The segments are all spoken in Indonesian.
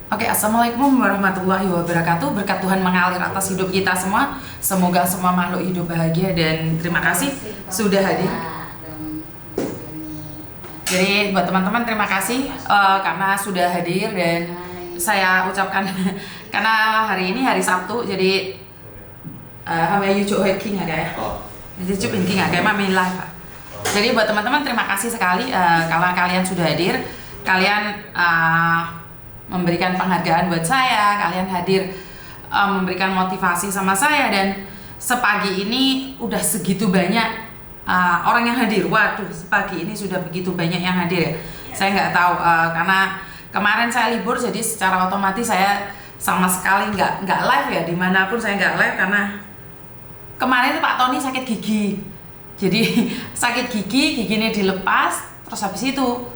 Oke, Assalamualaikum warahmatullahi wabarakatuh. Berkat Tuhan mengalir atas hidup kita semua. Semoga semua makhluk hidup bahagia dan terima kasih sudah hadir. Jadi buat teman-teman terima kasih karena sudah hadir dan saya ucapkan karena hari ini hari Sabtu jadi Hamaya Yujuk Hiking ya. Jadi Yujuk Hiking ya, main live. Jadi buat teman-teman terima kasih sekali kalau kalian sudah hadir. Kalian memberikan penghargaan buat saya, kalian hadir memberikan motivasi sama saya dan sepagi ini udah segitu banyak orang yang hadir. Waduh, sepagi ini sudah begitu banyak yang hadir ya. Saya nggak tahu karena kemarin saya libur jadi secara otomatis saya sama sekali nggak live ya, dimanapun saya nggak live karena kemarin itu Pak Tony sakit gigi. Jadi sakit gigi, giginya dilepas, terus habis itu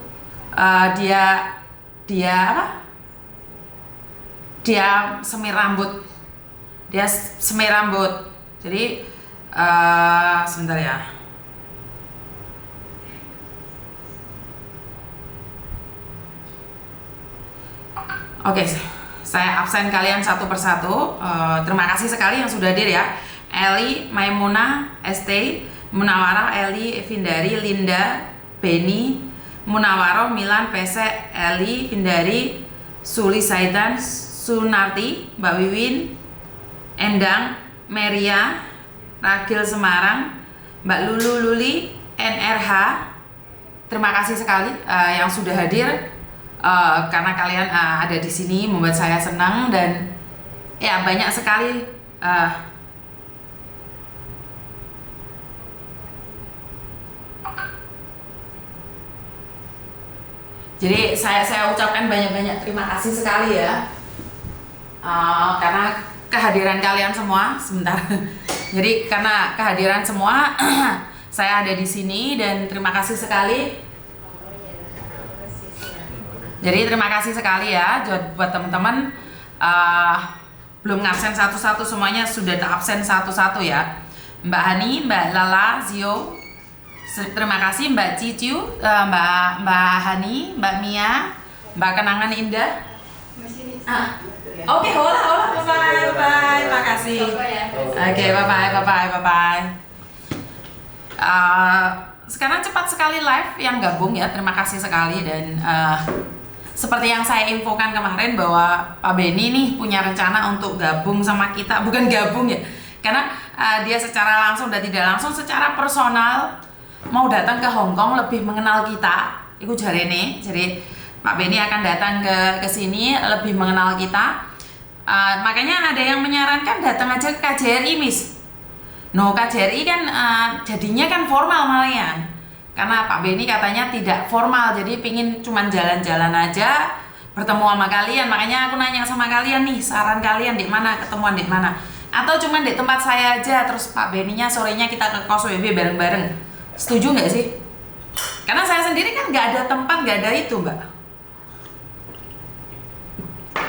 dia semir rambut, jadi sebentar ya. Oke, saya absen kalian satu persatu. Terima kasih sekali yang sudah hadir ya. Eli, Maimuna, ST, Munawarah, Eli, Vindari, Linda, Beni, Munawaroh, Milan, Pese, Eli, Vindari, Suli, Saidan, Sunarti, Mbak Wiwin, Endang, Meria, Ragil Semarang, Mbak Lulu Luli, NRH. Terima kasih sekali yang sudah hadir karena kalian ada di sini membuat saya senang dan ya banyak sekali jadi saya ucapkan banyak-banyak terima kasih sekali ya. Karena kehadiran kalian semua sebentar. Jadi karena kehadiran semua saya ada di sini dan terima kasih sekali. Jadi terima kasih sekali ya buat teman-teman belum ngabsen satu-satu, semuanya sudah absen satu-satu ya. Mbak Hani, Mbak Lala, Zio, terima kasih Mbak Cicu, Mbak Hani, Mbak Mia, Mbak Kenangan Indah. Oke, hola, bye, makasih. Oke, bye. Sekarang cepat sekali live yang gabung ya, terima kasih sekali dan seperti yang saya infokan kemarin bahwa Pak Beni nih punya rencana untuk gabung sama kita, bukan gabung ya, karena dia secara langsung dan tidak langsung secara personal mau datang ke Hong Kong lebih mengenal kita, itu jarene. Jadi Pak Beni akan datang ke sini lebih mengenal kita. Makanya ada yang menyarankan datang aja ke KJRI, Miss. No, KJRI kan jadinya kan formal malahan. Karena Pak Beni katanya tidak formal, jadi pingin cuman jalan-jalan aja, bertemu sama kalian. Makanya aku nanya sama kalian nih, saran kalian di mana, ketemuan di mana? Atau cuman di tempat saya aja, terus Pak Beninya sorenya kita ke kos WB bareng-bareng. Setuju nggak sih? Karena saya sendiri kan nggak ada tempat, nggak ada itu, Mbak.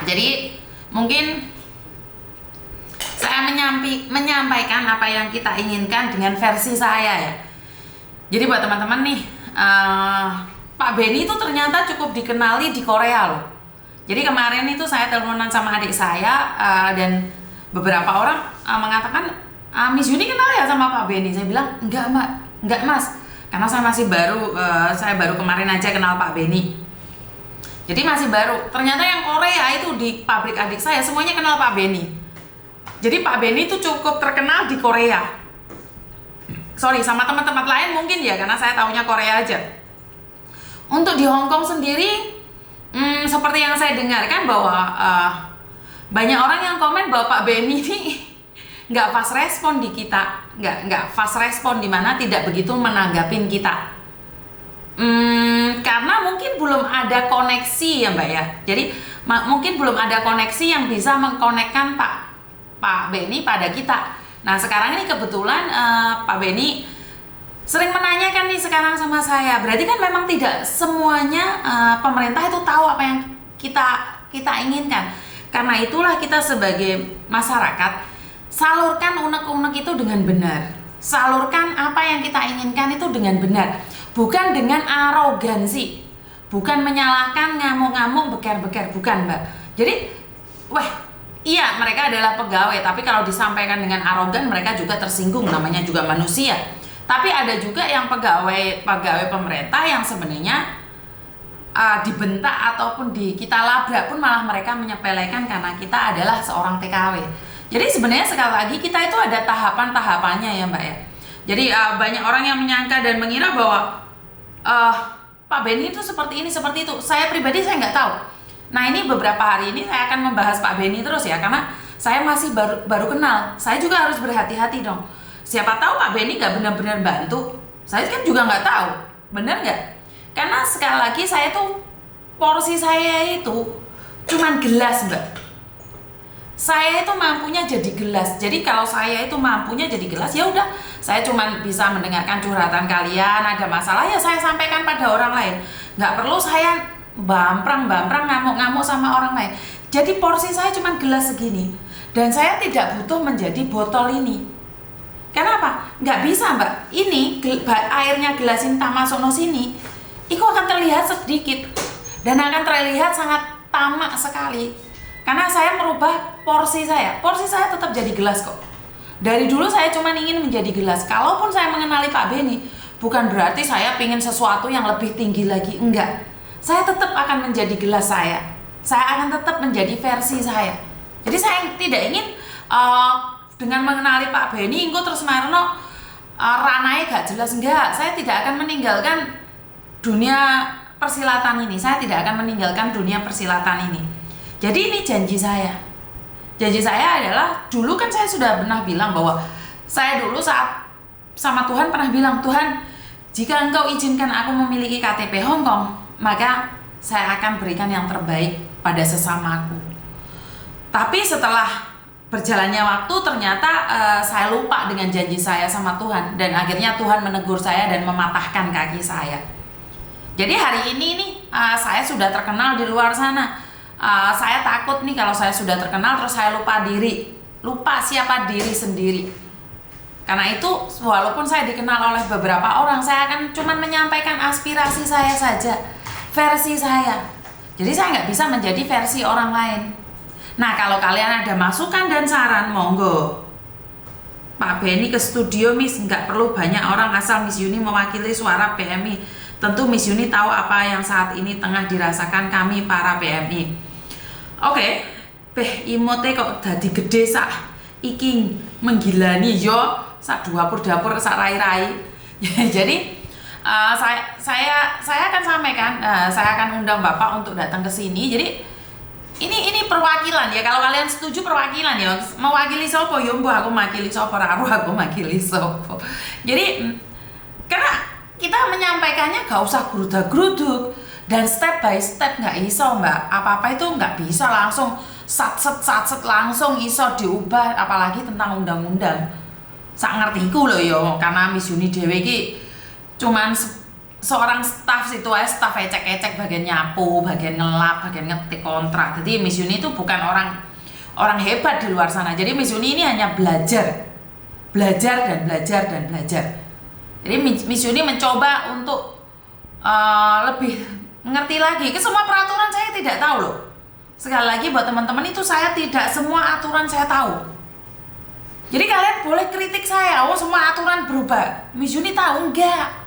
Jadi mungkin saya menyampaikan apa yang kita inginkan dengan versi saya ya. Jadi buat teman-teman nih, Pak Beni itu ternyata cukup dikenali di Korea loh. Jadi kemarin itu saya teleponan sama adik saya dan beberapa orang mengatakan Miss Yuni kenal ya sama Pak Beni. Saya bilang enggak Mas, karena saya masih baru, saya baru kemarin aja kenal Pak Beni. Jadi masih baru. Ternyata yang Korea itu di pabrik adik saya semuanya kenal Pak Beni. Jadi Pak Beni itu cukup terkenal di Korea. Sorry, sama teman-teman lain mungkin ya, karena saya tahunya Korea aja. Untuk di Hong Kong sendiri, seperti yang saya dengarkan bahwa banyak orang yang komen bahwa Pak Beni ini nggak fast respon di kita, nggak fast respon, di mana tidak begitu menanggapin kita. Karena mungkin belum ada koneksi ya Mbak ya. Jadi mungkin belum ada koneksi yang bisa mengkonekkan Pak Beni pada kita. Nah sekarang ini kebetulan Pak Beni sering menanyakan nih sekarang sama saya. Berarti kan memang tidak semuanya pemerintah itu tahu apa yang kita inginkan. Karena itulah kita sebagai masyarakat salurkan unek-unek itu dengan benar. Salurkan apa yang kita inginkan itu dengan benar. Bukan dengan arogansi, bukan menyalahkan, ngamuk-ngamuk, beker-beker, bukan Mbak. Jadi, wah, iya mereka adalah pegawai, tapi kalau disampaikan dengan arogan mereka juga tersinggung, namanya juga manusia. Tapi ada juga yang pegawai pemerintah yang sebenarnya dibentak ataupun kita labrak pun malah mereka menyepelekan karena kita adalah seorang TKW. Jadi sebenarnya sekali lagi kita itu ada tahapan-tahapannya ya Mbak ya. Jadi banyak orang yang menyangka dan mengira bahwa Pak Benny itu seperti ini, seperti itu. Saya pribadi saya nggak tahu. Nah ini beberapa hari ini saya akan membahas Pak Benny terus ya, karena saya masih baru kenal. Saya juga harus berhati-hati dong. Siapa tahu Pak Benny nggak benar-benar bantu. Saya kan juga nggak tahu, benar nggak? Karena sekali lagi saya tuh porsi saya itu cuman gelas Mbak. Saya itu mampunya jadi gelas. Jadi kalau saya itu mampunya jadi gelas, ya udah, saya cuman bisa mendengarkan curhatan kalian. Ada masalah ya saya sampaikan pada orang lain. Nggak perlu saya bamprang ngamuk-ngamuk sama orang lain. Jadi porsi saya cuman gelas segini. Dan saya tidak butuh menjadi botol ini. Kenapa? Nggak bisa Mbak. Ini airnya gelas ini tak masuk no sini, itu akan terlihat sedikit dan akan terlihat sangat tamak sekali. Karena saya merubah porsi saya. Porsi saya tetap jadi gelas kok. Dari dulu saya cuma ingin menjadi gelas. Kalaupun saya mengenali Pak Benny, bukan berarti saya ingin sesuatu yang lebih tinggi lagi. Enggak. Saya tetap akan menjadi gelas saya. Saya akan tetap menjadi versi saya. Jadi saya tidak ingin dengan mengenali Pak Benny, engko terus marno ranai gak jelas. Enggak. Saya tidak akan meninggalkan dunia persilatan ini. Saya tidak akan meninggalkan dunia persilatan ini. Jadi ini janji saya. Janji saya adalah, dulu kan saya sudah pernah bilang bahwa saya dulu saat sama Tuhan pernah bilang, Tuhan, jika Engkau izinkan aku memiliki KTP Hong Kong, maka saya akan berikan yang terbaik pada sesamaku. Tapi setelah berjalannya waktu ternyata saya lupa dengan janji saya sama Tuhan, dan akhirnya Tuhan menegur saya dan mematahkan kaki saya. Jadi hari ini nih saya sudah terkenal di luar sana. Saya takut nih kalau saya sudah terkenal terus saya lupa diri, lupa siapa diri sendiri. Karena itu walaupun saya dikenal oleh beberapa orang, saya akan cuman menyampaikan aspirasi saya saja, versi saya. Jadi saya nggak bisa menjadi versi orang lain. Nah kalau kalian ada masukan dan saran, monggo. Pak Benny ke studio Miss, nggak perlu banyak orang, asal Miss Yuni mewakili suara PMI. Tentu Miss Yuni tahu apa yang saat ini tengah dirasakan kami para PMI. Oke, imote kok dadi gede sak iki menggilani yo sak dapur sak rai-rai. Jadi saya akan sampaikan, saya akan undang Bapak untuk datang ke sini. Jadi ini perwakilan ya, kalau kalian setuju perwakilan ya, mewakili sopo yo mbuh aku makili sopo, aku makili sopo. Jadi karena kita menyampaikannya gak usah gerudak-geruduk dan step by step, nggak iso Mbak. Apa-apa itu nggak bisa langsung satset langsung iso diubah, apalagi tentang undang-undang. Sak ngertiku loh yo, karena Miss Yuni dhewe iki cuman seorang staff situ aja, staff ecek-ecek, bagian nyapu, bagian ngelap, bagian ngetik kontrak. Jadi Miss Yuni itu bukan orang hebat di luar sana. Jadi Miss Yuni ini hanya belajar dan belajar. Jadi Miss Yuni mencoba untuk lebih mengerti lagi. Ke semua peraturan saya tidak tahu loh. Sekali lagi buat teman-teman itu, saya tidak semua aturan saya tahu. Jadi kalian boleh kritik saya, oh semua aturan berubah, Miss Yuni tahu? Enggak.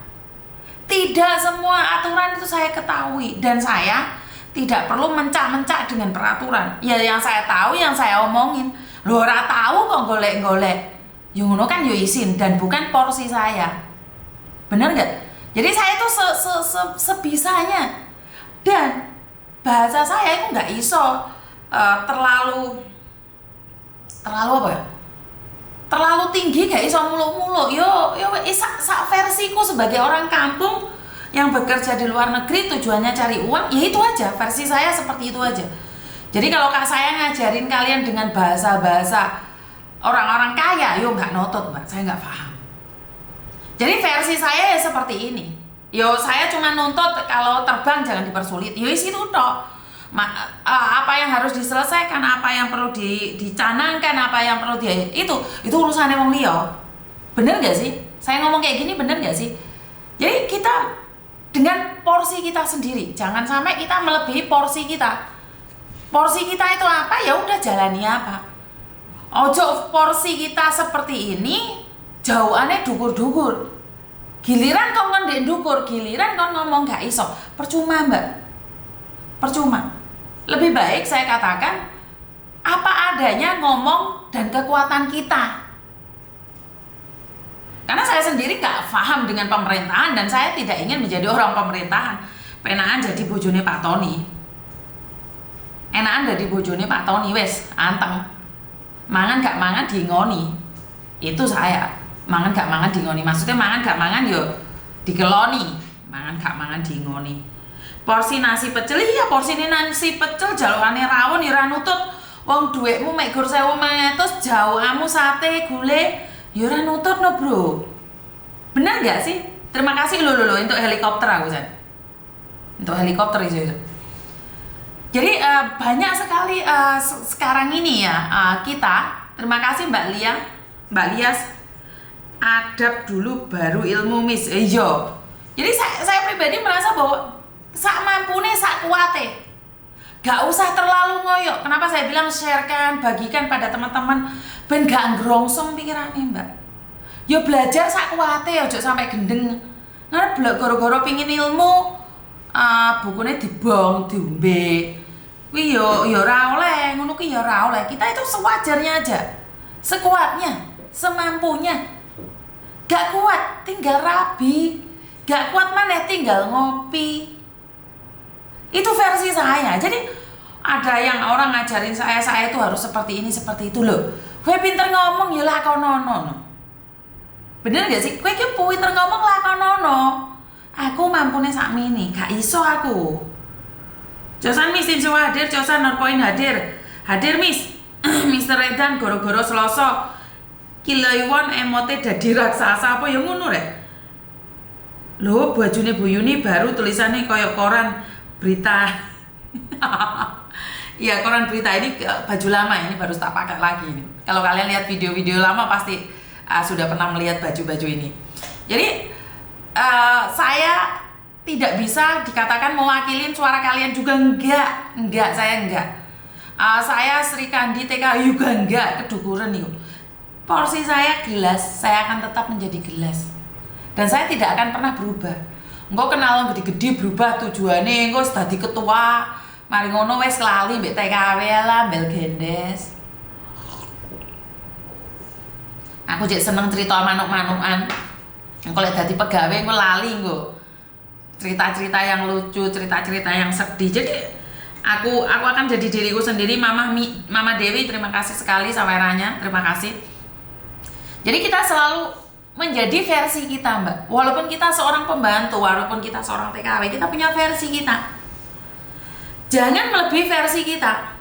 Tidak semua aturan itu saya ketahui, dan saya tidak perlu mencak-mencak dengan peraturan. Ya yang saya tahu, yang saya omongin. Loh ora tahu kok golek-golek. Yang ngono kan yo izin, dan bukan porsi saya. Bener nggak? Jadi saya itu sebisanya, dan bahasa saya itu nggak iso terlalu apa ya? Terlalu tinggi, gak iso muluk-muluk. Yo sak versiku sebagai orang kampung yang bekerja di luar negeri, tujuannya cari uang, ya itu aja, versi saya seperti itu aja. Jadi kalau saya ngajarin kalian dengan bahasa-bahasa orang-orang kaya, yo nggak notot Mbak, saya nggak paham. Jadi versi saya ya seperti ini. Yo saya cuma nuntut kalau terbang jangan dipersulit. Yo isi itu toh. Apa yang harus diselesaikan, apa yang perlu dicanangkan, apa yang perlu itu urusannya wong liya. Bener nggak sih? Saya ngomong kayak gini bener nggak sih? Jadi kita dengan porsi kita sendiri, jangan sampai kita melebihi porsi kita. porsi kita itu apa, ya udah jalani apa. Ojo porsi kita seperti ini, jauhannya dukur-dukur. Giliran kau ngondek dukur, giliran kau ngomong gak iso, percuma mbak, percuma. Lebih baik saya katakan apa adanya ngomong dan kekuatan kita. Karena saya sendiri gak paham dengan pemerintahan dan saya tidak ingin menjadi orang pemerintahan. Penaan jadi bojone Pak Tony. Enakan jadi bojone Pak Tony wes, anteng. Mangan gak mangan diingoni. Itu saya. Mangan gak mangan diingoni. Maksudnya mangan gak mangan yo dikeloni. Mangan gak mangan diingoni. Porsi nasi pecel, iya porsi nasi pecel jalukane rawon ira nutut. Wong duitmu mek gur 1.500, jauhamu sate gule ya ora nutut no bro. Bener gak sih? Terima kasih lo untuk helikopter aku San. Untuk helikopter itu. Jadi banyak sekali sekarang ini ya kita. Terima kasih Mbak Lia, Mbak Lias. Adab dulu baru ilmu Miss. Iya. Jadi saya pribadi merasa bahwa sak mampune sak kuate. Gak usah terlalu ngoyok. Kenapa saya bilang sharekan, bagikan pada teman-teman ben gak ngerongsong pikirannya mbak. Yo belajar sak kuate, ojo sampai gendeng. Nah goro-goro pingin ilmu, bukunya dibong, diombe. Kuwi yo ora oleh, ngono kuwi yo ora oleh. Kita itu sewajarnya aja. Sekuatnya, semampunya. Gak kuat tinggal rabi, gak kuat mana tinggal ngopi. Itu versi saya. Jadi ada yang orang ngajarin saya itu harus seperti ini, seperti itu loh. Gue pinter ngomong ya lakonono. Bener gak sih? Gue pinter ngomong lakonono. Aku mampune sakmini, gak iso aku. Josan Miss Insu hadir, Josan Norpoint hadir. Hadir Miss. Mr. Redan goro-goro Selasa. Kiloiwon emote dadi raksasa apa ya ngono rek. Lho bajune Bu Yuni baru tulisannya koyok koran berita. Iya koran berita ini baju lama ini baru tak pakai lagi ini. Kalau kalian lihat video-video lama pasti sudah pernah melihat baju-baju ini. Jadi saya tidak bisa dikatakan mewakilin suara kalian juga enggak saya enggak. Saya Sri Kandi TK juga enggak kedukuran nih. Porsi saya gelas, saya akan tetap menjadi gelas. Dan saya tidak akan pernah berubah. Engko kenal gede-gede berubah tujuannya engko dadi ketua. Mari ngono wis lali mbek TKW lah, mbel gendes. Aku jek seneng cerita manuk-manukan. Engko lek dadi pegawai engko lali engko. Cerita-cerita yang lucu, cerita-cerita yang sedih. Jadi aku akan jadi diriku sendiri. Mama Dewi terima kasih sekali sawerannya. Terima kasih. Jadi kita selalu menjadi versi kita mbak. Walaupun kita seorang pembantu, walaupun kita seorang TKW, kita punya versi kita. Jangan melebihi versi kita.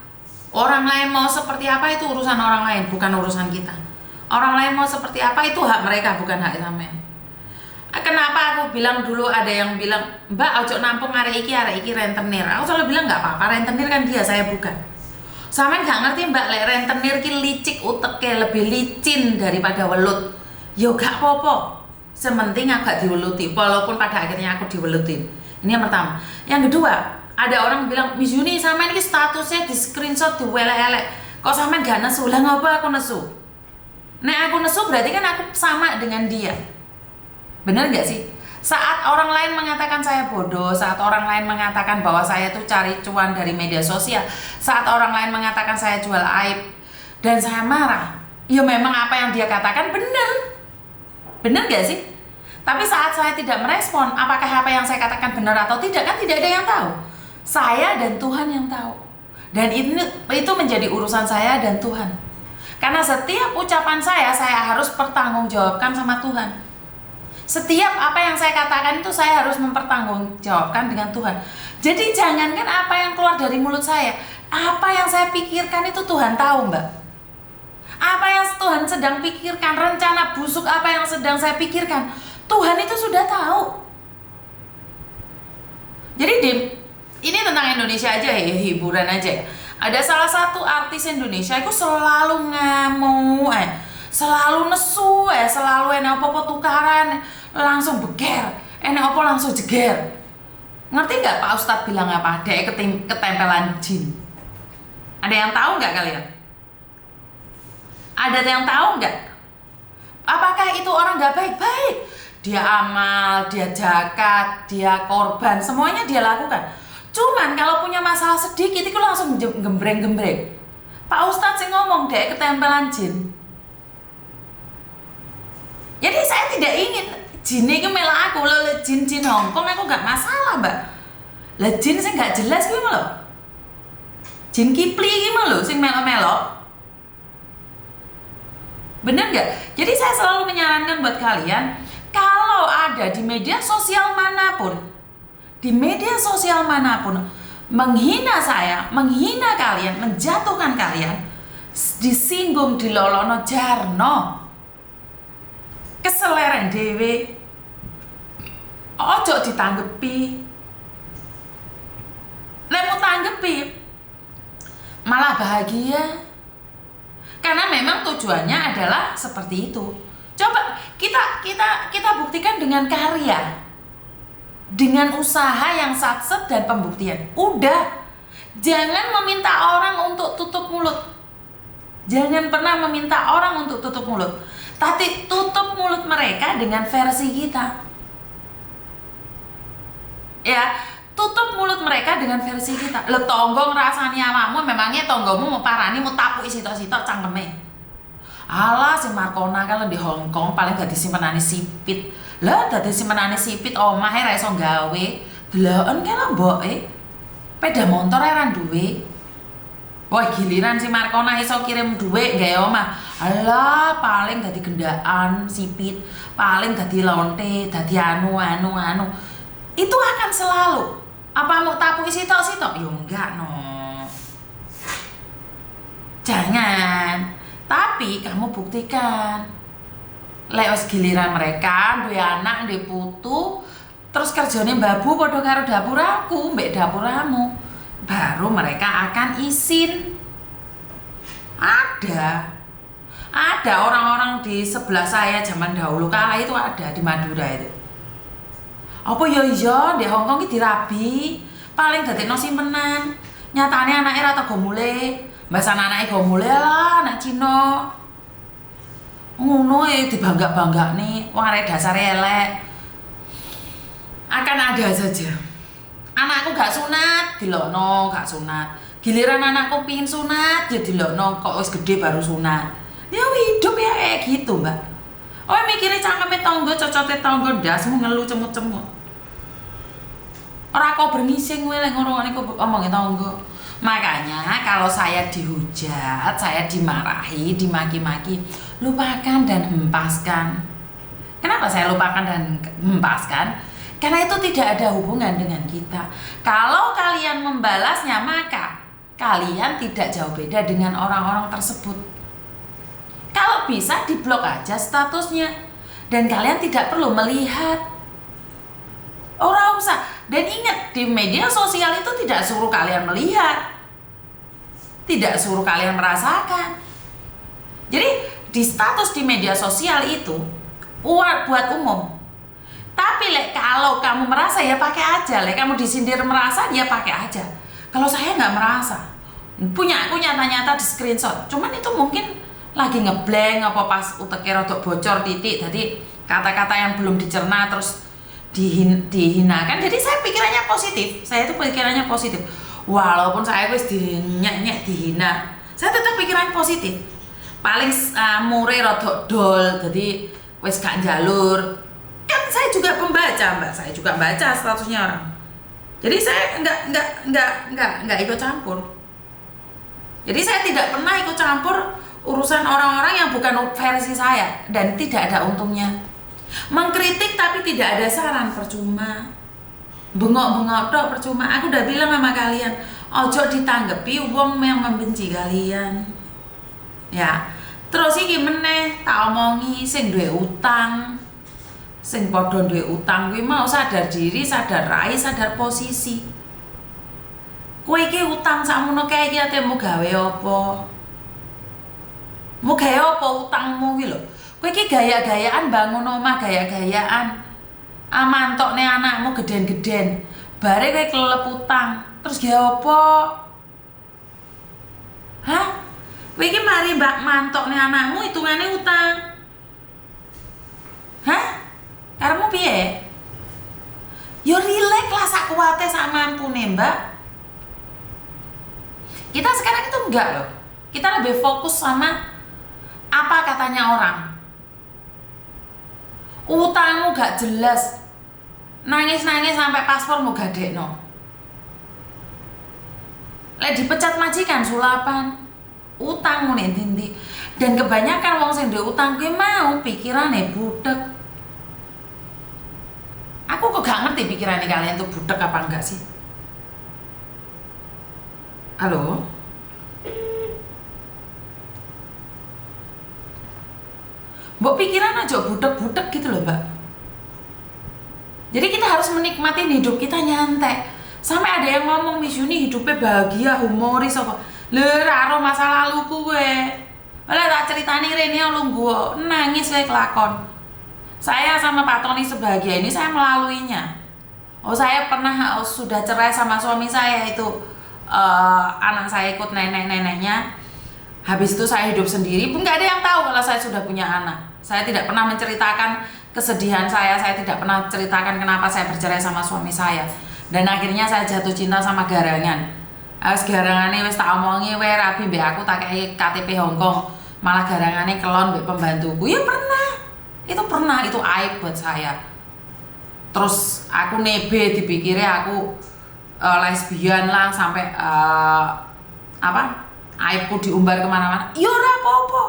Orang lain mau seperti apa itu urusan orang lain, bukan urusan kita. Orang lain mau seperti apa itu hak mereka, bukan hak sampean. Kenapa aku bilang dulu ada yang bilang, Mbak ojo nampung arek iki rentenir. Aku selalu bilang nggak apa-apa, rentenir kan dia, saya bukan. Sampean gak ngerti mbak, lek rentenir ki licik uteke, lebih licin daripada welut. Yo gak apa-apa. Sementing aku gak diweluti, walaupun pada akhirnya aku diwelutin. Ini yang pertama. Yang kedua, ada orang bilang, Miss Yuni sampean ki statusnya di screenshot di welek-elek. Kok sampean gak nesu? Lah ngapa aku nesu? Nek aku nesu berarti kan aku sama dengan dia. Bener gak sih? Saat orang lain mengatakan saya bodoh, saat orang lain mengatakan bahwa saya tuh cari cuan dari media sosial, saat orang lain mengatakan saya jual aib, dan saya marah, ya memang apa yang dia katakan benar. Benar gak sih? Tapi saat saya tidak merespon, apakah apa yang saya katakan benar atau tidak, kan tidak ada yang tahu. Saya dan Tuhan yang tahu. Dan itu menjadi urusan saya dan Tuhan. Karena setiap ucapan saya harus pertanggungjawabkan sama Tuhan. Setiap apa yang saya katakan itu saya harus mempertanggungjawabkan dengan Tuhan. Jadi jangankan apa yang keluar dari mulut saya, apa yang saya pikirkan itu Tuhan tahu mbak. Apa yang Tuhan sedang pikirkan, rencana busuk apa yang sedang saya pikirkan, Tuhan itu sudah tahu. Jadi ini tentang Indonesia aja ya, hiburan aja. Ada salah satu artis Indonesia itu selalu ngamuk, selalu nesu, selalu enak apa-apa tukaran, langsung beger, enak apa langsung jeger. Ngerti nggak Pak Ustadz bilang apa? Dia ketempelan jin. Ada yang tahu nggak kalian? Ada yang tahu nggak? Apakah itu orang nggak baik-baik? Dia amal, dia zakat, dia korban, semuanya dia lakukan. Cuman kalau punya masalah sedikit itu langsung gembreng-gembreng. Pak Ustadz sih ngomong deh ketempelan jin. Jadi saya tidak ingin jin ini melak aku, lo jin Hongkong aku nggak masalah mbak. Lah jin saya nggak jelas gimana loh. Jin Kipli gimana loh, sing melok-melok. Bener nggak? Jadi saya selalu menyarankan buat kalian, kalau ada di media sosial manapun, menghina saya, menghina kalian, menjatuhkan kalian, disinggung, dilolono jarno, keseleren dewe, ojo ditanggepi. Lemu tanggepi malah bahagia. Karena memang tujuannya adalah seperti itu. Coba kita buktikan dengan karya, dengan usaha yang sukses dan pembuktian. Udah, jangan meminta orang untuk tutup mulut. Jangan pernah meminta orang untuk tutup mulut. Tapi tutup mulut mereka dengan versi kita. Ya, tutup mulut mereka dengan versi kita. Le tonggo ngrasani awakmu, memangnya tonggomu mau parani mau tapuki sitok-sitok cangkeme. Alah si Markona kan di Hongkong paling gak disimpenane sipit. Lah dadi simpenane sipit omahe ra iso gawe. Deloken ke lho mboke. Peda motor ra duwe. Wah giliran si Markona iso kirim duit gawe omah. Alah paling dadi gendaan sipit, paling dadi lonte, dadi anu. Itu akan selalu. Apa mau tapuki sitok-sitok? Ya enggak no. Jangan. Tapi kamu buktikan. Lek wis giliran mereka duwe anak, duwe putu, terus kerjane babu padha karo dapur aku, mbek dapuramu. Baru mereka akan izin. Ada orang-orang di sebelah saya zaman dahulu kala itu ada di Madura itu. Apa ya iya di Hongkong iki dirabi, paling dadekno simpenan. Nyatane anake ra tega mule, mbasan anake go mule lah anak Cina. Ngono dibangga-banggakne, wong arek dasare elek. Akan ada saja. Anakku gak sunat, dilokno gak sunat. Giliran anakku pingin sunat, ya dilokno kok wis gede baru sunat. Ya hidup ya kayak gitu, Mbak. Oh mikirnya cangkeme tonggo, cocote tonggo ndasmu ngelu cemut-cemut. Ora kok berngising kowe lek ngorongane kok omongin tonggo. Makanya kalau saya dihujat, saya dimarahi, dimaki-maki, lupakan dan hempaskan. Kenapa saya lupakan dan hempaskan? Karena itu tidak ada hubungan dengan kita. Kalau kalian membalasnya, maka kalian tidak jauh beda dengan orang-orang tersebut. Kalau bisa diblok aja statusnya. Dan kalian tidak perlu melihat. Orang usah. Dan ingat, di media sosial itu tidak suruh kalian melihat. Tidak suruh kalian merasakan. Jadi di status di media sosial itu buat umum. Tapi kalau kamu merasa ya pakai aja. Kamu disindir merasa ya pakai aja. Kalau saya nggak merasa, punya aku nyata-nyata di screenshot. Cuman itu mungkin lagi ngeblank apa pas uteke rodok bocor titik. Jadi kata-kata yang belum dicerna terus dihinakan. Jadi saya pikirannya positif. Saya itu pikirannya positif. Walaupun saya wis dinyak-nyak dihina, saya tetap pikiran positif. Paling mure rodok dol. Jadi wis gak jalur. Kan saya juga pembaca, Mbak. Saya juga baca statusnya orang. Jadi saya enggak ikut campur. Jadi saya tidak pernah ikut campur urusan orang-orang yang bukan versi saya dan tidak ada untungnya. Mengkritik tapi tidak ada saran percuma. Bengok-bengok tok percuma. Aku udah bilang sama kalian, ojo ditanggepi wong yang membenci kalian. Ya. Terus iki meneh tak omongi sing duwe utang. Sing padha duwe utang kuwi mau sadar diri, sadar rai, sadar posisi. Kowe iki utang sakmono kae iki ate mau gawe apa? Mau gawe apa utangmu iki lho? Kowe iki gaya-gayaan bangun omah, gaya-gayaan. Mantokne anakmu geden-geden. Bare kowe kelelep utang, terus gawe apa? Kowe iki mari mbak mantok nih anakmu hitungannya utang. Hah? Karemu piye? Yo rileks lah sak kuwate sak mampune mbak. Kita sekarang itu enggak loh. Kita lebih fokus sama apa katanya orang. Utangmu gak jelas. Nangis-nangis sampai paspormu gadekno. Lek dipecat majikan sulapan. Utangmu nih ndi. Dan kebanyakan wong sing duwe utang kuwi mau pikirane budek. Aku kok gak ngerti pikirannya kalian tuh budek apa enggak sih? Halo? Mbok pikiran aja budek-budek gitu loh mbak. Jadi kita harus menikmati hidup kita nyantai. Sampai ada yang ngomong Miss Yuni hidupnya bahagia, humoris apa. Leraro masa laluku gue. Malah tak ceritani rene lu gua nangis kayak kelakon. Saya sama Pak Tony sebahagia ini saya melaluinya. Oh saya pernah sudah cerai sama suami saya itu anak saya ikut nenek-neneknya. Habis itu saya hidup sendiri pun nggak ada yang tahu kalau saya sudah punya anak. Saya tidak pernah menceritakan kesedihan saya tidak pernah ceritakan kenapa saya bercerai sama suami saya. Dan akhirnya saya jatuh cinta sama garangan. Garangane wis tak omongi wae rabi mbek aku tak kei KTP Hongkong, malah garangane kelon mbek pembantuku. Ya pernah. Itu pernah, itu aib buat saya. Terus aku nebe dipikirnya aku lesbian lah sampai aibku diumbar kemana-mana. Ya ora apa-apa.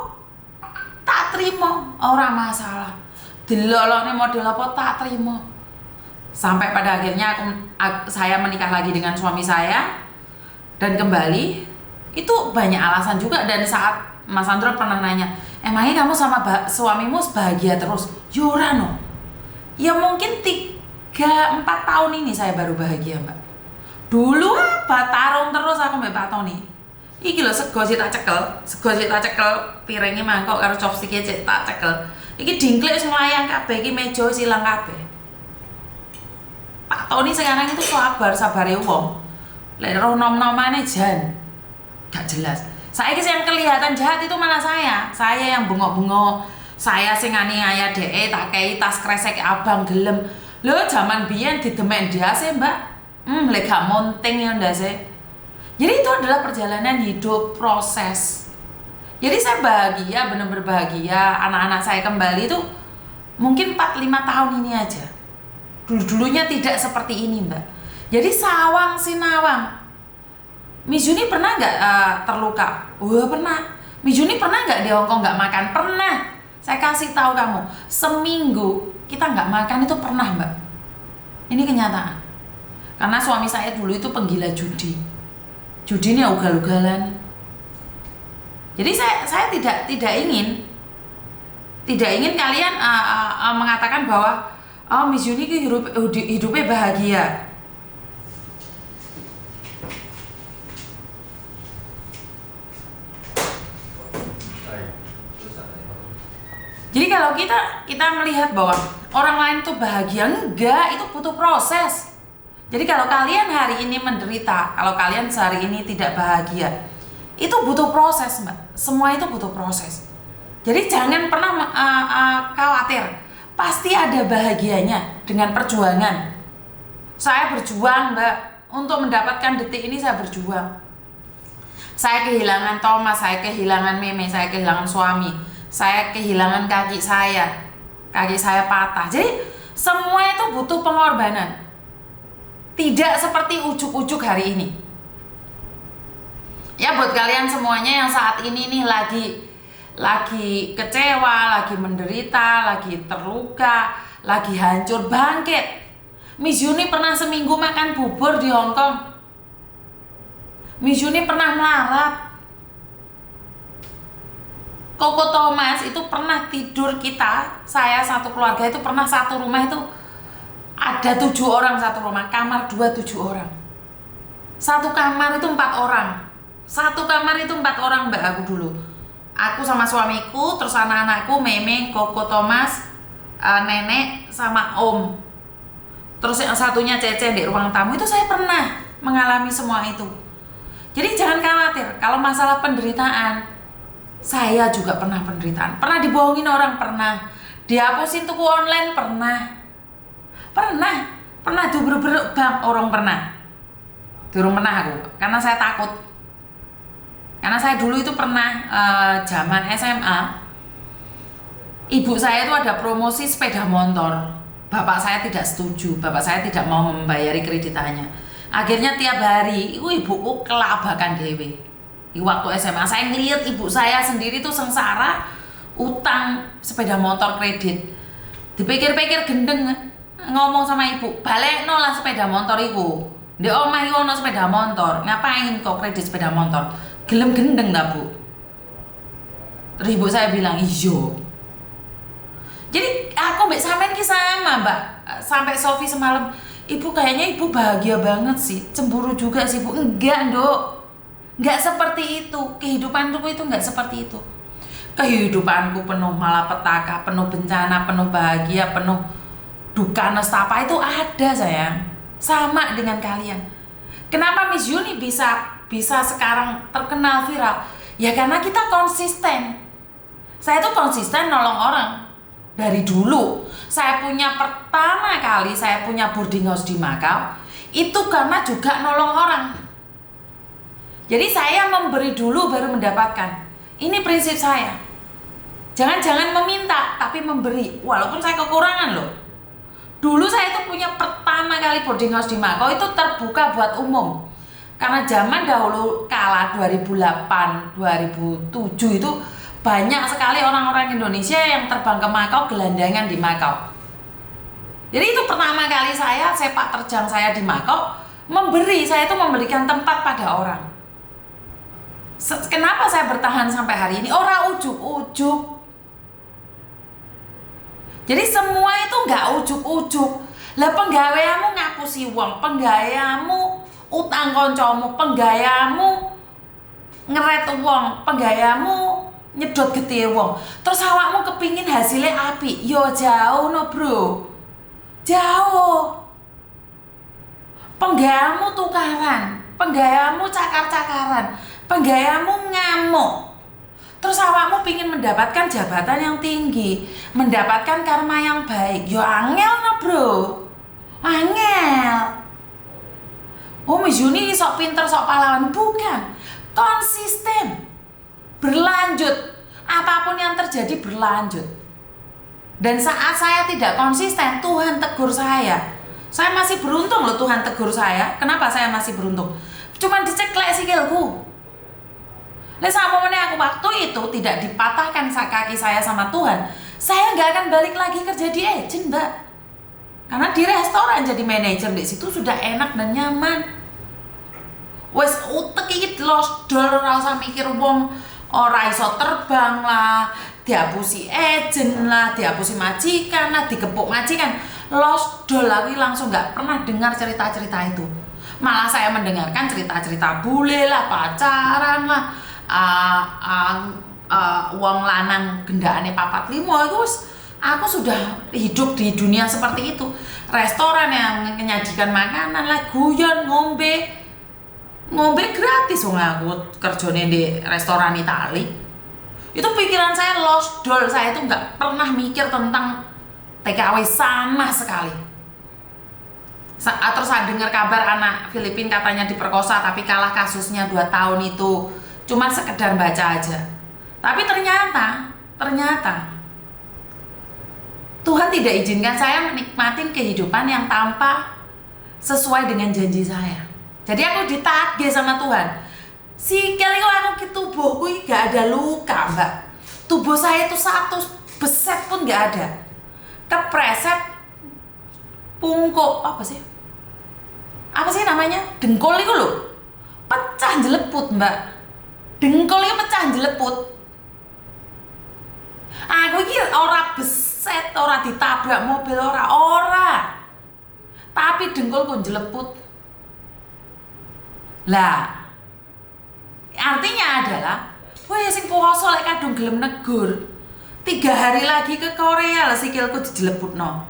Tak terima, ora masalah. Delokne model apa tak terima. Sampai pada akhirnya saya menikah lagi dengan suami saya. Dan kembali itu banyak alasan juga. Dan saat Mas Andro pernah nanya, emangnya kamu sama suamimu bahagia terus? Yora no. Ya mungkin 3-4 tahun ini saya baru bahagia mbak. Dulu tarung terus aku mbak Pak Tony. Iki lho sego sik tak cekel, piringnya mangkok karo chopstick cek tak cekel. Iki dingklik wis melayang kabeh, iki meja wis ilang kabeh. Pak Tony sekarang itu sabare wong. Lek roh nom-nomane jan gak jelas. Saiki yang kelihatan jahat itu malah saya yang bengok-bengok, saya sing aniaya dhek tak kei tas kresek abang gelem. Lho zaman biyen didemek ndase mbak, lek gak monting ya ndase. Jadi itu adalah perjalanan hidup, proses. Jadi saya bahagia, benar-benar bahagia. Anak-anak saya kembali itu mungkin 4-5 tahun ini aja. Dulu-dulunya tidak seperti ini mbak. Jadi sawang sinawang. Miss Yuni pernah nggak terluka? Wah pernah. Miss Yuni pernah nggak di Hongkong nggak makan? Pernah. Saya kasih tahu kamu, seminggu kita nggak makan itu pernah mbak. Ini kenyataan. Karena suami saya dulu itu penggila judi. Judi ini ugal-ugalan. Jadi saya tidak ingin kalian mengatakan bahwa Miss Yuni hidupnya bahagia. Jadi kalau kita melihat bahwa orang lain tuh bahagia, enggak, itu butuh proses. Jadi kalau kalian hari ini menderita, kalau kalian sehari ini tidak bahagia, itu butuh proses mbak. Semua itu butuh proses. Jadi jangan pernah khawatir. Pasti ada bahagianya dengan perjuangan. Saya berjuang mbak. Untuk mendapatkan detik ini saya berjuang. Saya kehilangan Thomas, saya kehilangan Meme, saya kehilangan suami. Saya kehilangan kaki saya patah. Jadi semua itu butuh pengorbanan. Tidak seperti ujuk-ujuk hari ini. Ya buat kalian semuanya yang saat ini nih lagi kecewa, lagi menderita, lagi terluka, lagi hancur, bangkit. Miss Yuni pernah seminggu makan bubur di Hongkong. Miss Yuni pernah melarat. Koko Thomas itu pernah tidur saya satu keluarga itu pernah satu rumah itu ada 7 orang satu rumah, kamar 7 orang. Satu kamar itu 4 orang. Satu kamar itu 4 orang mbak aku dulu. Aku sama suamiku, terus anak-anakku, Meme, Koko Thomas, nenek sama om. Terus yang satunya Cece di ruang tamu itu saya pernah mengalami semua itu. Jadi jangan khawatir kalau masalah penderitaan. Saya juga pernah penderitaan, pernah dibohongin orang, pernah dihapusin tuku online, pernah diuber-uber bang orang, durung pernah aku, karena saya takut. Karena saya dulu itu pernah zaman SMA, ibu saya itu ada promosi sepeda motor. Bapak saya tidak setuju, bapak saya tidak mau membayari kreditannya. Akhirnya tiap hari ibuku kelabakan dewe. Waktu SMA saya ngeliat ibu saya sendiri tuh sengsara utang sepeda motor kredit. Dipikir-pikir gendeng, ngomong sama ibu, balik lah sepeda motor iku. Di omah iku ono sepeda motor, ngapain kok kredit sepeda motor? Gelem gendeng dah bu. Terus ibu saya bilang iyo. Jadi aku mbak sampean ki sama mbak, sampai Sofi semalam, ibu kayaknya ibu bahagia banget sih, cemburu juga sih bu. Enggak dok, enggak seperti itu. Kehidupanku itu enggak seperti itu. Kehidupanku penuh malapetaka, penuh bencana, penuh bahagia, penuh duka nestapa itu ada sayang. Sama dengan kalian. Kenapa Miss Yuni bisa sekarang terkenal viral? Ya karena kita konsisten. Saya tuh konsisten nolong orang. Dari dulu saya pertama kali saya punya boarding house di Makau itu karena juga nolong orang. Jadi saya memberi dulu baru mendapatkan. Ini prinsip saya. Jangan meminta tapi memberi, walaupun saya kekurangan loh. Dulu saya itu punya pertama kali boarding house di Makau itu terbuka buat umum. Karena zaman dahulu kala 2008 2007 itu banyak sekali orang-orang Indonesia yang terbang ke Makau, gelandangan di Makau. Jadi itu pertama kali saya sepak terjang saya di Makau, saya itu memberikan tempat pada orang. Kenapa saya bertahan sampai hari ini? Orang ujuk-ujuk. Jadi semua itu nggak ujuk-ujuk. Lah penggaweamu ngapusi uang, penggayamu utang koncomu, penggayamu ngeret uang, penggayamu nyedot gede wong, terus awakmu kepingin hasilnya api, yo jauh no bro, jauh. Penggayamu tukaran, penggayamu cakar-cakaran, penggayamu ngamuk, terus awakmu pingin mendapatkan jabatan yang tinggi, mendapatkan karma yang baik, yo angel no bro, angel. Oh Miss Yuni sok pinter sok pahlawan, bukan, konsisten. Berlanjut, apapun yang terjadi berlanjut. Dan saat saya tidak konsisten, Tuhan tegur saya. Saya masih beruntung loh Tuhan tegur saya. Kenapa saya masih beruntung? Cuman diceklek sikilku. Lah sampeyan aku waktu itu tidak dipatahkan kaki saya sama Tuhan, saya nggak akan balik lagi kerja di agent mbak. Karena di restoran jadi manajer di situ sudah enak dan nyaman. Wes utek iki losdol ora usah mikir wong ora iso terbang lah, dihapusi agent lah, dihapusi majikan lah, dikepuk majikan. Losdol lagi langsung nggak pernah dengar cerita-cerita itu. Malah saya mendengarkan cerita-cerita bule lah, pacaran lah, wong lanang gendakane 45 itu aku sudah hidup di dunia seperti itu. Restoran yang menyajikan makanan lah, guyon, ngombe gratis. Wong aku kerjanya di restoran Itali. Itu pikiran saya lost doll, saya itu nggak pernah mikir tentang TKW sama sekali. Terus saya dengar kabar anak Filipina katanya diperkosa tapi kalah kasusnya 2 tahun itu cuma sekedar baca aja. Tapi ternyata Tuhan tidak izinkan saya menikmati kehidupan yang tanpa sesuai dengan janji saya. Jadi aku ditagih sama Tuhan. Sikil itu aku ke tubuhku gak ada luka mbak. Tubuh saya itu satu beset pun gak ada. Kepreset pungkuk apa sih namanya, dengkul itu loh pecah jeleput mbak. Dengkul itu pecah jeleput. Aku kira ora beset, ora ditabrak mobil, ora tapi dengkul pun jeleput. Lah artinya adalah weh sing poso lek kadung gelem negur 3 hari lagi ke Korea lah sikilku dijeleputno.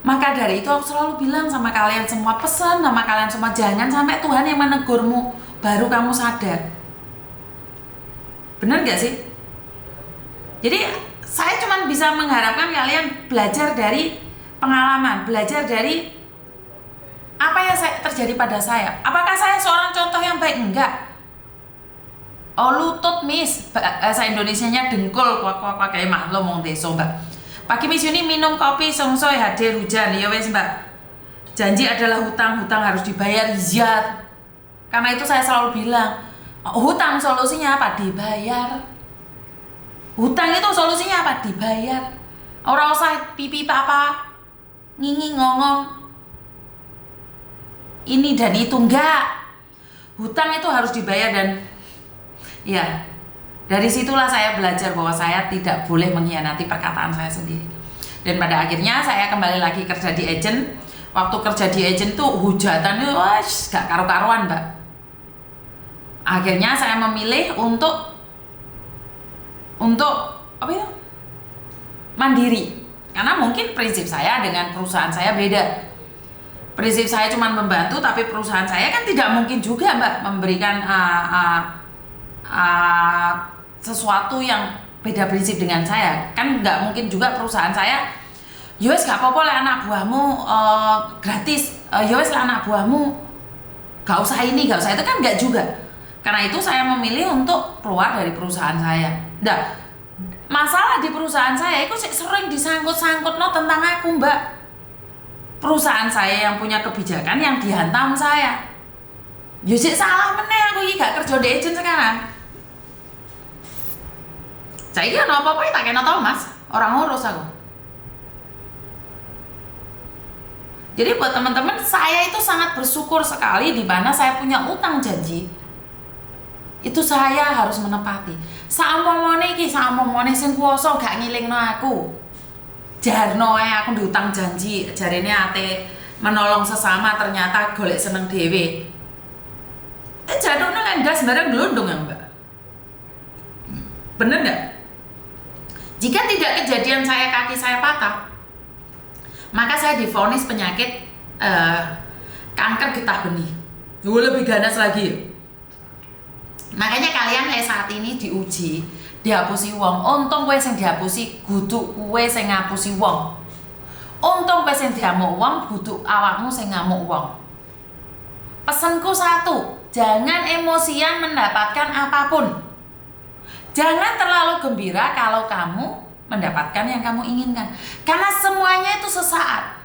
Maka dari itu aku selalu bilang sama kalian semua, pesan sama kalian semua, jangan sampai Tuhan yang menegurmu baru kamu sadar. Bener gak sih? Jadi saya cuma bisa mengharapkan kalian belajar dari pengalaman, belajar dari apa yang terjadi pada saya. Apakah saya seorang contoh yang baik? Enggak. Oh lutut Miss, bahasa Indonesianya dengkul, kuak kayak maklum ngomong deso mbak. Pagi Miss Yuni minum kopi songsoy hadir hujan, ya wes mbak. Janji adalah hutang, hutang harus dibayar, iya. Karena itu saya selalu bilang, hutang solusinya apa? Dibayar. Hutang itu solusinya apa? Dibayar. Orang usah pipi apa, ngingi ngomong, ini dan itu, enggak. Hutang itu harus dibayar dan ya, dari situlah saya belajar bahwa saya tidak boleh mengkhianati perkataan saya sendiri. Dan pada akhirnya saya kembali lagi kerja di agent. Waktu kerja di agent tuh hujatan itu gak karu-karuan mbak. Akhirnya saya memilih untuk apa itu? Mandiri. Karena mungkin prinsip saya dengan perusahaan saya beda. Prinsip saya cuma membantu, tapi perusahaan saya kan tidak mungkin juga mbak memberikan sesuatu yang beda prinsip dengan saya. Kan nggak mungkin juga perusahaan saya yowes gak apa-apa lah anak buahmu gratis, yowes lah anak buahmu gak usah ini gak usah itu, kan nggak juga. Karena itu saya memilih untuk keluar dari perusahaan saya. Nah, masalah di perusahaan saya itu sering disangkut-sangkut tentang aku mbak. Perusahaan saya yang punya kebijakan yang dihantam saya. Yusik salah meneh aku ini gak kerja di agent sekarang. Saya ini apa-apa tak kena tau mas, orang ngurus aku. Jadi buat teman-teman, saya itu sangat bersyukur sekali di mana saya punya utang janji. Itu saya harus menepati. Sampomone sing kuwasa gak ngilingno aku. Jarno aku diutang janji, jarene ate menolong sesama ternyata golek seneng dhewe. Jaduknya kan gas barang gelondong ya mbak. Bener gak? Jika tidak kejadian kaki saya patah, maka saya divonis penyakit kanker getah benih. Lebih ganas lagi. Makanya kalian saat ini diuji, dihapusi wong. Untung kowe sing dihapusi, kudu kowe sing ngapusi wong. Untung kowe sing diamuk wong, kudu awakmu sing ngamuk wong. Pesanku satu, jangan emosian mendapatkan apapun. Jangan terlalu gembira kalau kamu mendapatkan yang kamu inginkan. Karena semuanya itu sesaat.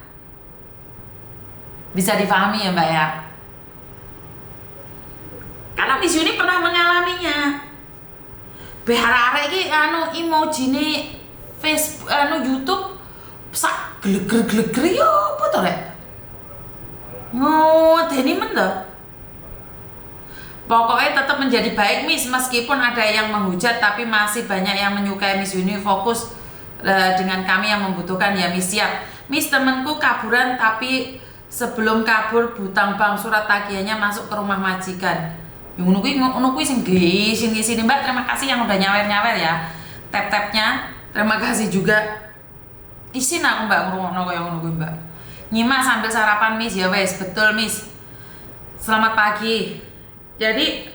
Bisa difahami ya mbak ya? Karena Miss Yuni pernah mengalaminya. Behara iki emoji nih Facebook YouTube sak gleger-gleger yo apa to rek? Deni men to. Pokoknya tetap menjadi baik Miss, meskipun ada yang menghujat tapi masih banyak yang menyukai Miss Yuni. Fokus dengan kami yang membutuhkan ya Miss. Siap Miss, temenku kaburan tapi sebelum kabur butang bank surat tagihannya masuk ke rumah majikan. Ngono kuwi sing ngisi Mbak. Terima kasih yang udah nyawer-nyawer ya. Tap-tapnya. Terima kasih juga. Isin aku Mbak ngrungokno kaya ngono kuwi Mbak. Nyimak sambil sarapan Miss ya wes, betul Miss. Selamat pagi. Jadi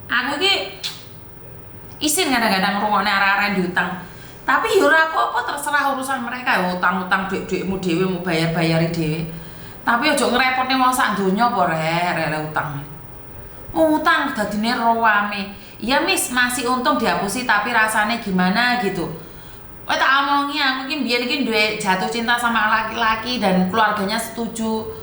aku ki isin kadang-kadang ngrungokne arek-arek diutang. Tapi yo ora apa-apa, terserah urusan mereka. Utang-utang duit-duitmu dhewe mau bayar-bayari dhewe. Tapi ojo ngrepotne wong sak donya apa rek utang. Utang dadine rame. Iya Miss, masih untung dihapusi tapi rasanya gimana gitu. Tak omongi aku ki biyen iki duwe jatuh cinta sama laki-laki dan keluarganya setuju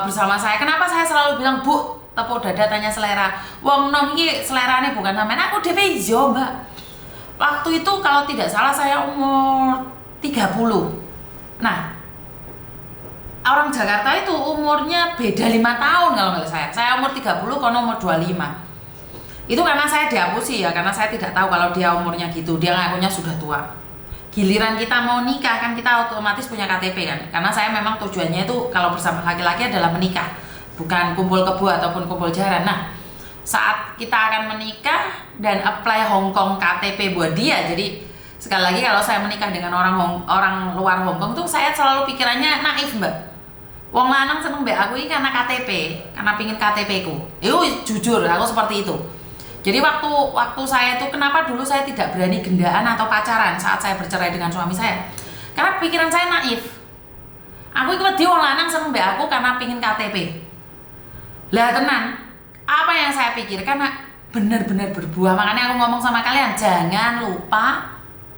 bersama saya. Kenapa saya selalu bilang, "Bu, tepuk dada tanya selera." Wong nom iki selerane bukan sampean, aku dhewe yo, Mbak. Waktu itu kalau tidak salah saya umur 30. Nah, orang Jakarta itu umurnya beda 5 tahun kalau nggak saya. Saya umur 30, kono umur 25. Itu karena saya dihapusi ya, karena saya tidak tahu kalau dia umurnya gitu. Dia ngakunya sudah tua. Giliran kita mau nikah kan kita otomatis punya KTP kan. Karena saya memang tujuannya itu kalau bersama laki-laki adalah menikah, bukan kumpul kebo ataupun kumpul jaran. Nah, saat kita akan menikah dan apply Hongkong KTP buat dia, jadi sekali lagi kalau saya menikah dengan orang luar Hongkong tuh saya selalu pikirannya naif Mbak. Wong lanang seneng mbak aku ini karena KTP, karena pingin KTP ku. Itu jujur aku seperti itu. Jadi waktu saya itu kenapa dulu saya tidak berani gendaan atau pacaran saat saya bercerai dengan suami saya? Karena pikiran saya naif. Aku ikut dia wong lanang seneng mbak aku karena pingin KTP. Lah tenan, apa yang saya pikir karena benar-benar berbuah. Makanya aku ngomong sama kalian, jangan lupa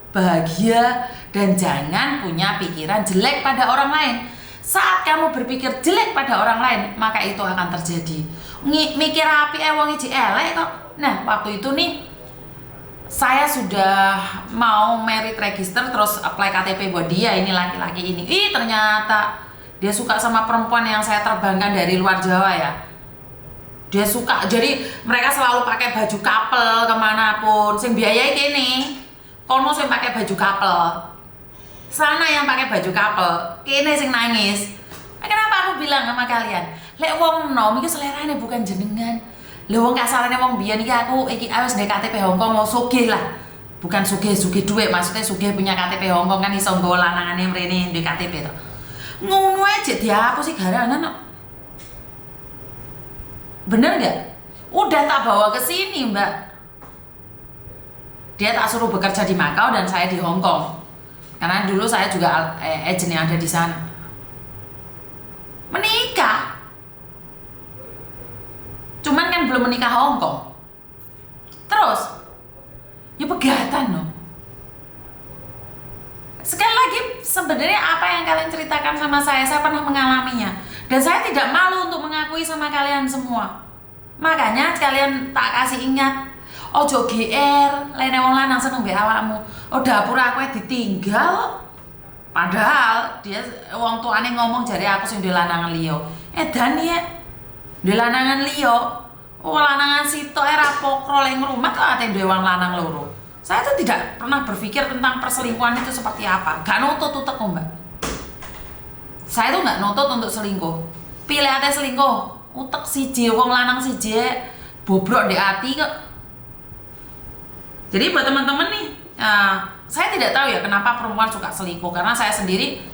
bahagia dan jangan punya pikiran jelek pada orang lain. Saat kamu berpikir jelek pada orang lain, maka itu akan terjadi. Mikir api wong iki elek kok. Nah, waktu itu nih saya sudah mau merit register terus apply KTP buat dia, ini laki-laki ini. Ternyata dia suka sama perempuan yang saya terbangkan dari luar Jawa ya. Dia suka, jadi mereka selalu pakai baju couple kemanapun. Sing biayai kene, kono sing pakai baju couple. Sana yang pakai baju couple, kene sing nangis. Kenapa aku bilang sama kalian? Lek wong nom iki selerane bukan jenengan. Lha wong kasarane wong biyen iki aku iki wis ndek KTP Hongkong mau sugih lah. Bukan sugih duit, maksudnya sugih punya KTP Hongkong kan iso nggawa lanangane mrene ndek KTP to. Ngono aja dihapus sih garangan kok. Bener nggak? Udah tak bawa ke sini mbak. Dia tak suruh bekerja di Makau dan saya di Hongkong. Karena dulu saya juga agent yang ada di sana. Menikah. Cuman kan belum menikah Hongkong. Terus, ya pegatan loh. Sekali lagi, sebenarnya apa yang kalian ceritakan sama saya pernah mengalaminya. Dan saya tidak malu untuk mengakui sama kalian semua. Makanya kalian tak kasih ingat. Ojo GR, lene wong lanang seneng mbek awakmu. Oh dapur aku ditinggal. Padahal dia wong tuane ngomong jare aku sing duwe lanangan liya. Edan ya. Duwe lanangan liya. Oh lanangan sitok era pokro ning rumah kok ate duwe wong lanang loro. Saya tuh tidak pernah berpikir tentang perselingkuhan itu seperti apa. Gak nutut-nutut kok, Mbak. Saya tuh gak nutut untuk selingkuh. Pilih ate selingkuh, utek siji wong lanang siji bobrok di ati kok. Jadi buat teman-teman nih, saya tidak tahu ya kenapa perempuan suka selingkuh, karena saya sendiri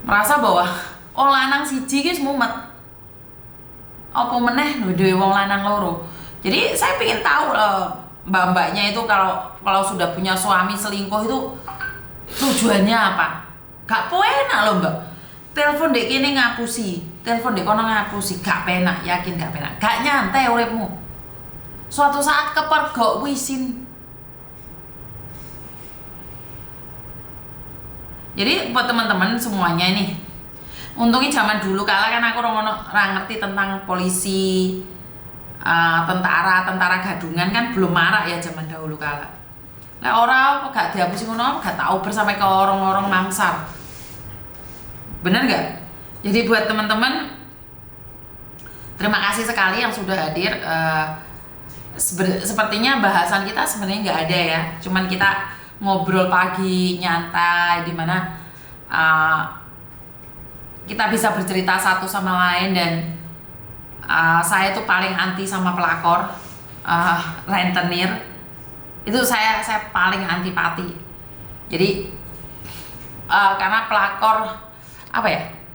merasa bahwa wong lanang siji ki mumet. Apa meneh duwe wong lanang loro. Jadi saya pengen tahu mbak-mbaknya itu kalau sudah punya suami selingkuh itu tujuannya apa? Gak penak loh mbak. Telepon dek kene ngapusi, telepon dek kono ngapusi, gak penak, yakin gak penak. Gak nyantai uripmu. Suatu saat kepergok wisin. Jadi buat teman-teman semuanya ini, untungnya zaman dulu kala kan aku orang ngerti tentang polisi, tentara gadungan kan belum marak ya zaman dahulu kala. Nah orang gak dihapusi ngono, gak tahu bersama ke orang-orang mangsar. Bener gak? Jadi buat teman-teman, terima kasih sekali yang sudah hadir. Sepertinya bahasan kita sebenarnya nggak ada ya, cuman kita ngobrol pagi nyantai dimana kita bisa bercerita satu sama lain. Dan saya tuh paling anti sama pelakor, rentenir itu saya paling antipati. Jadi karena pelakor apa ya,